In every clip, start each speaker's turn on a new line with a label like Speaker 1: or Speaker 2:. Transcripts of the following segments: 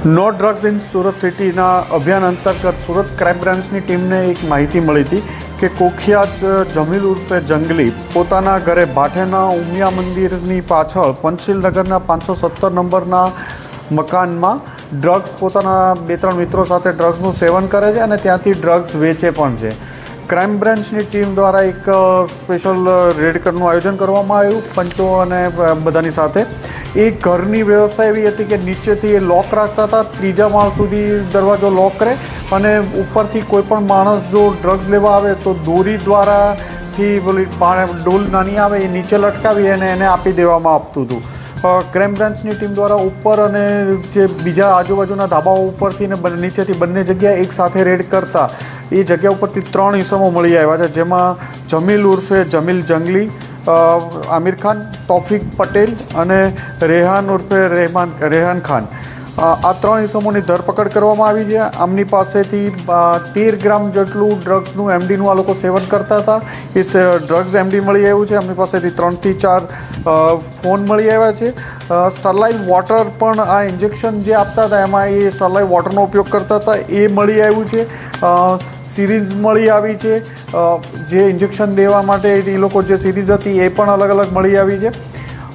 Speaker 1: No drugs in Surat સિટીના અભિયાન અંતર્ગત સુરત ક્રાઇમ બ્રાન્ચની ટીમને એક માહિતી મળી હતી કે કુખ્યાત જમીલ ઉર્ફે જંગલી પોતાના ઘરે ભાઠેના ઉમિયા મંદિરની પાછળ પંચશીલનગરના 517 નંબરના મકાનમાં ડ્રગ્સ પોતાના 2-3 મિત્રો સાથે ડ્રગ્સનું સેવન કરે છે અને ત્યાંથી ડ્રગ્સ વેચે પણ છે. ક્રાઇમ બ્રાન્ચની ટીમ દ્વારા એક સ્પેશિયલ રેડ કરવાનું આયોજન કરવામાં આવ્યું પંચો અને બધાની સાથે. એ ઘરની વ્યવસ્થા એવી હતી કે નીચેથી એ લોક રાખતા હતા, ત્રીજા માળ સુધી દરવાજો લોક કરે અને ઉપરથી કોઈ પણ માણસ જો ડ્રગ્સ લેવા આવે તો દોરી દ્વારાથી પેલી ડોલ નાની આવે એ નીચે લટકાવી અને એને આપી દેવામાં આવતું હતું. ક્રાઇમ બ્રાન્ચની ટીમ દ્વારા ઉપર અને જે બીજા આજુબાજુના ધાબાઓ ઉપરથી ને નીચેથી બંને જગ્યાએ એક સાથે રેડ કરતા એ જગ્યા ઉપરથી 3 ઇસમો મળી આવ્યા છે, જેમાં જમીલ ઉર્ફે જમીલ જંગલી, આમિર ખાન, તૌફિક પટેલ અને રેહાન ઉર્ફે રેહાન ખાન. આ 3 ઇસમોની ધરપકડ કરવામાં આવી છે. આમની પાસેથી 13 ગ્રામ જેટલું ડ્રગ્સનું એમડીનું આ લોકો સેવન કરતા હતા. એ ડ્રગ્સ એમડી મળી આવ્યું છે. આમની પાસેથી 3 થી 4 ફોન મળી આવ્યા છે. સ્ટરલાઇટ વોટર પણ આ ઇન્જેક્શન જે આપતા હતા એમાં એ સ્ટરલાઇટ વોટરનો ઉપયોગ કરતા હતા એ મળી આવ્યું છે. સિરીઝ મળી આવી છે. જે ઇન્જેક્શન દેવા માટે એ લોકો જે સિરીઝ હતી એ પણ અલગ અલગ મળી આવી છે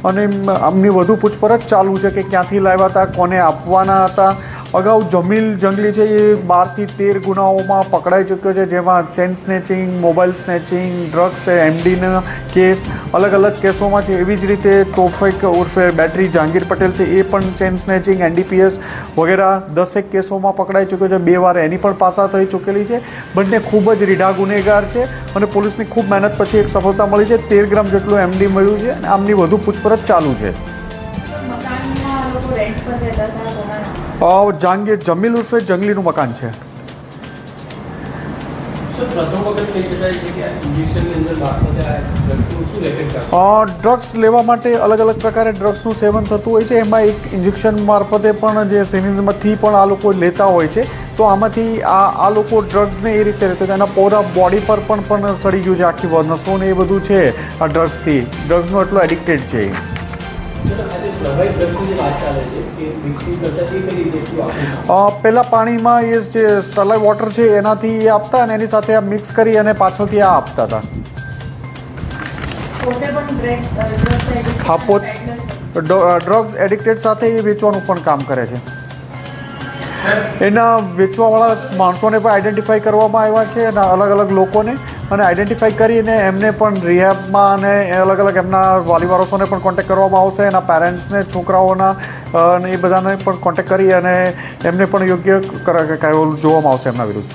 Speaker 1: અને આમની વધુ પૂછપરછ ચાલુ છે કે ક્યાંથી લાવ્યા હતા, કોને આપવાના હતા. અગાઉ જમીલ જંગલી છે એ 12 થી 13 ગુનાઓમાં પકડાઈ ચૂક્યો છે, જેમાં chain snatching, mobile snatching, drugs એમડીના કેસ અલગ અલગ કેસોમાં છે. એવી જ રીતે તૌફિક ઉર્ફે બેટરી જહાંગીર પટેલ છે એ પણ ચેન સ્નેચિંગ, એનડીપીએસ વગેરે 10 કેસોમાં પકડાઈ ચૂક્યો છે. 2 વાર એની પણ પાસા થઈ ચૂકેલી છે. બંને ખૂબ જ રીઢા ગુનેગાર છે અને પોલીસની ખૂબ મહેનત પછી એક સફળતા મળી છે. 13 ગ્રામ જેટલું એમડી મળ્યું છે અને આમની વધુ પૂછપરછ ચાલુ છે. જમીલ ઉર્ફે જંગલીનું મકાન છે. ડ્રગ્સ લેવા માટે અલગ અલગ પ્રકારે ડ્રગ્સનું સેવન થતું હોય છે. એમાં એક ઇન્જેક્શન મારફતે પણ જે સિરીઝમાંથી પણ આ લોકો લેતા હોય છે. તો આમાંથી આ લોકો ડ્રગ્સને એ રીતે લેતા એના પૂરા બોડી પર પણ સડી ગયું છે. આખી નસો ને એ બધું છે આ ડ્રગ્સથી. ડ્રગ્સનો એટલો એડિક્ટેડ છે. પહેલાં પાણીમાં એ જે સ્ટરલાઇટ વોટર છે એનાથી એ આપતા અને એની સાથે આ મિક્સ કરી અને પાછળથી આ આપતા હતા. હા, ડ્રગ્સ એડિક્ટેડ સાથે એ વેચવાનું પણ કામ કરે છે. એના વેચવાવાળા માણસોને પણ આઈડેન્ટિફાઈ કરવામાં આવ્યા છે અને અલગ અલગ લોકોને અને આઈડેન્ટિફાઈ કરીને એમને પણ રિહેબમાં અને અલગ અલગ એમના વાલીવારસોને પણ કોન્ટેક્ટ કરવામાં આવશે. એના પેરેન્ટ્સને, છોકરાઓના અને એ બધાને પણ કોન્ટેક્ટ કરી અને એમને પણ યોગ્ય જોવામાં આવશે એમના વિરુદ્ધ.